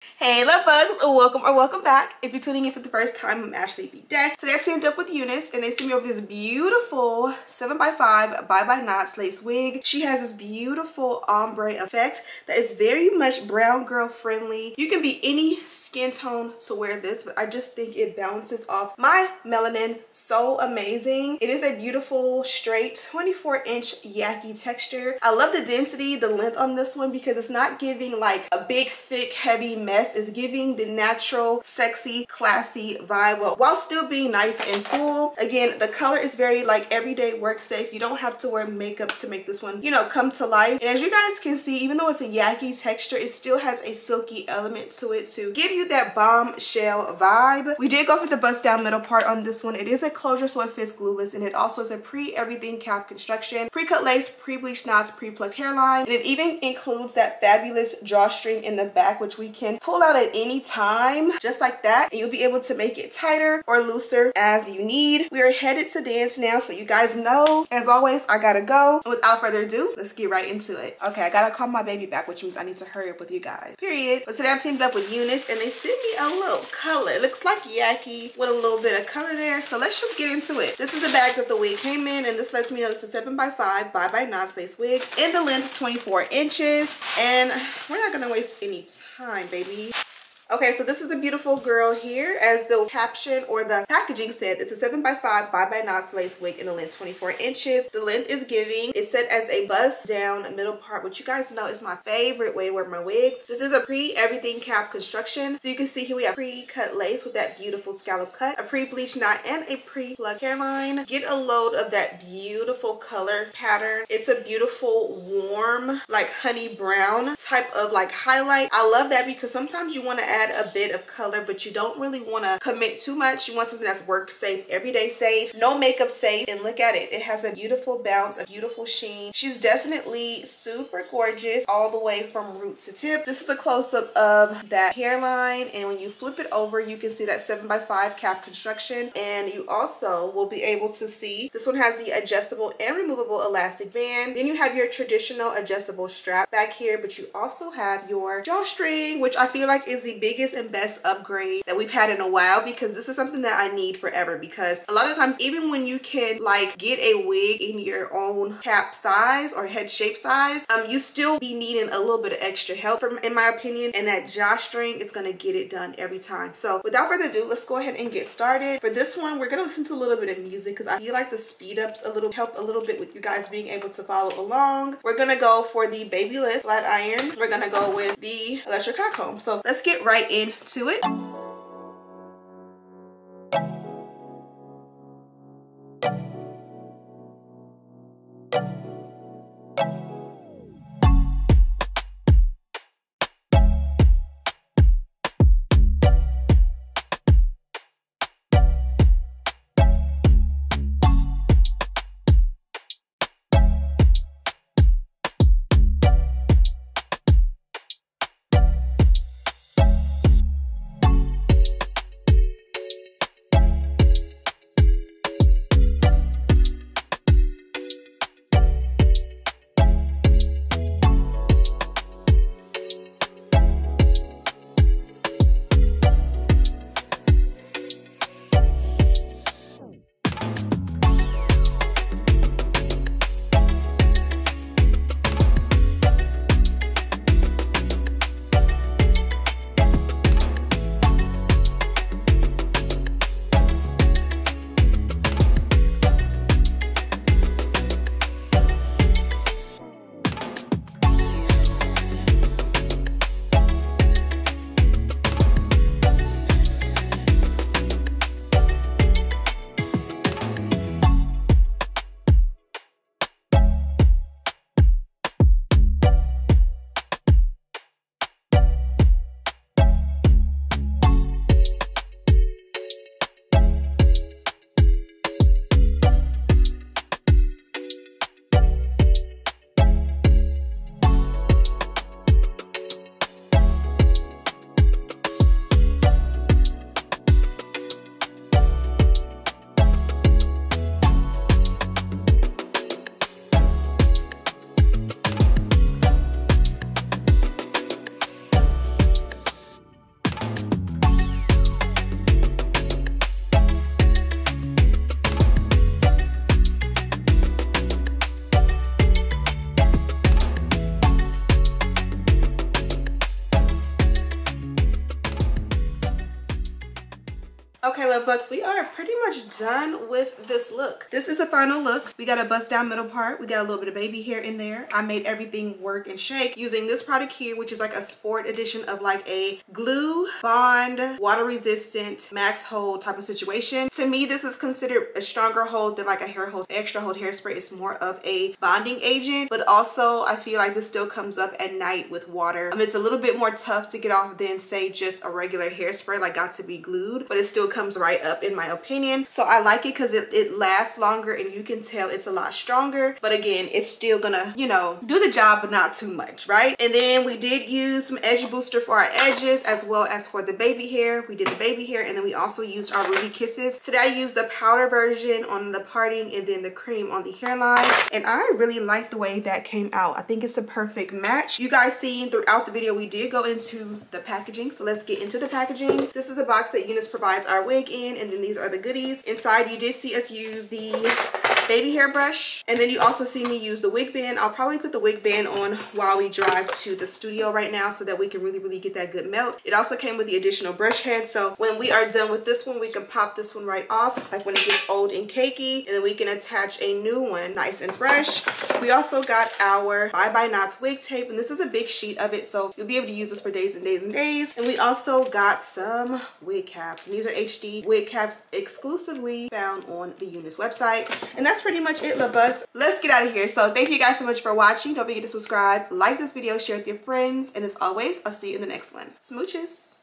Hey love bugs, welcome or welcome back. If you're tuning in for the first time, I'm Ashley Bedeck. Today I teamed up with Unice and they sent me over this beautiful 7x5 by Knots lace wig. She has this beautiful ombre effect that is very much brown girl friendly. You can be any skin tone to wear this, but I just think it balances off my melanin so amazing. It is a beautiful straight 24-inch Yaki texture. I love the density, the length on this one because it's not giving like a big thick heavy mess. Is giving the natural, sexy, classy vibe while still being nice and cool. Again, the color is very like everyday work safe. You don't have to wear makeup to make this one, you know, come to life. And as you guys can see, even though it's a Yaki texture, it still has a silky element to it to give you that bombshell vibe. We did go for the bust down middle part on this one. It is a closure so it fits glueless, and it also is a pre-everything cap construction, pre-cut lace, pre-bleached knots, pre-plucked hairline, and it even includes that fabulous drawstring in the back, which we can pull out at any time just like that, and you'll be able to make it tighter or looser as you need. We are headed to dance now, so you guys know, as always, I gotta go. And without further ado, let's get right into it. Okay, I gotta call my baby back, which means I need to hurry up with you guys, period. But today I'm teamed up with Unice and they sent me a little color. It looks like Yaki with a little bit of color there, so let's just get into it. This is the bag that the wig came in, and this lets me know it's a 7x5 by Knots lace wig in the length 24 inches, and we're not gonna waste any time, baby. Okay, so this is the beautiful girl here. As the caption or the packaging said, it's a 7x5 by Knots lace wig in the length 24 inches. The length is giving. It's set as a bust down middle part, which you guys know is my favorite way to wear my wigs. This is a pre-everything cap construction. So you can see here we have pre-cut lace with that beautiful scallop cut, a pre-bleached knot, and a pre-plucked hairline. Get a load of that beautiful color pattern. It's a beautiful, warm, like honey brown type of like highlight. I love that because sometimes you want to add a bit of color, but you don't really want to commit too much. You want something that's work safe, everyday safe, no makeup safe. And look at it, it has a beautiful bounce, a beautiful sheen. She's definitely super gorgeous all the way from root to tip. This is a close-up of that hairline, and when you flip it over, you can see that 7x5 cap construction, and you also will be able to see this one has the adjustable and removable elastic band. Then you have your traditional adjustable strap back here, but you also have your drawstring, which I feel like is the biggest and best upgrade that we've had in a while, because this is something that I need forever. Because a lot of times, even when you can like get a wig in your own cap size or head shape size, you still be needing a little bit of extra help, in my opinion, and that drawstring is going to get it done every time. So without further ado, let's go ahead and get started. For this one, we're going to listen to a little bit of music because I feel like the speed ups help a little bit with you guys being able to follow along. We're going to go for the Babyliss flat iron. We're going to go with the electric hot comb. So let's get right into it. Okay, love bugs, we are pretty much done with this look. This is the final look. We got a bust down middle part. We got a little bit of baby hair in there. I made everything work and shake using this product here, which is like a sport edition of like a glue, bond, water resistant, max hold type of situation. To me, this is considered a stronger hold than like a hair hold. Extra hold hairspray is more of a bonding agent, but also I feel like this still comes up at night with water. It's a little bit more tough to get off than say just a regular hairspray like got to be glued, but it still comes right up in my opinion. So I like it because it lasts longer and you can tell it's a lot stronger, but again, it's still gonna, you know, do the job but not too much, right? And then we did use some edge booster for our edges as well as for the baby hair. We did the baby hair and then we also used our Ruby Kisses. Today I used the powder version on the parting and then the cream on the hairline, and I really like the way that came out. I think it's a perfect match. You guys seen throughout the video we did go into the packaging, so let's get into the packaging. This is the box that Unice provides our wig in, and then these are the goodies. Inside you did see us use the baby hair brush, and then you also see me use the wig band. I'll probably put the wig band on while we drive to the studio right now so that we can really get that good melt. It also came with the additional brush head, so when we are done with this one we can pop this one right off like when it gets old and cakey, and then we can attach a new one nice and fresh. We also got our Bye Bye Knots wig tape, and this is a big sheet of it, so you'll be able to use this for days and days and days. And we also got some wig caps, and these are HD wig caps exclusively found on the Unice website. And that's pretty much it, love bugs. Let's get out of here. So thank you guys so much for watching. Don't forget to subscribe, like this video, share with your friends, and as always, I'll see you in the next one. Smooches.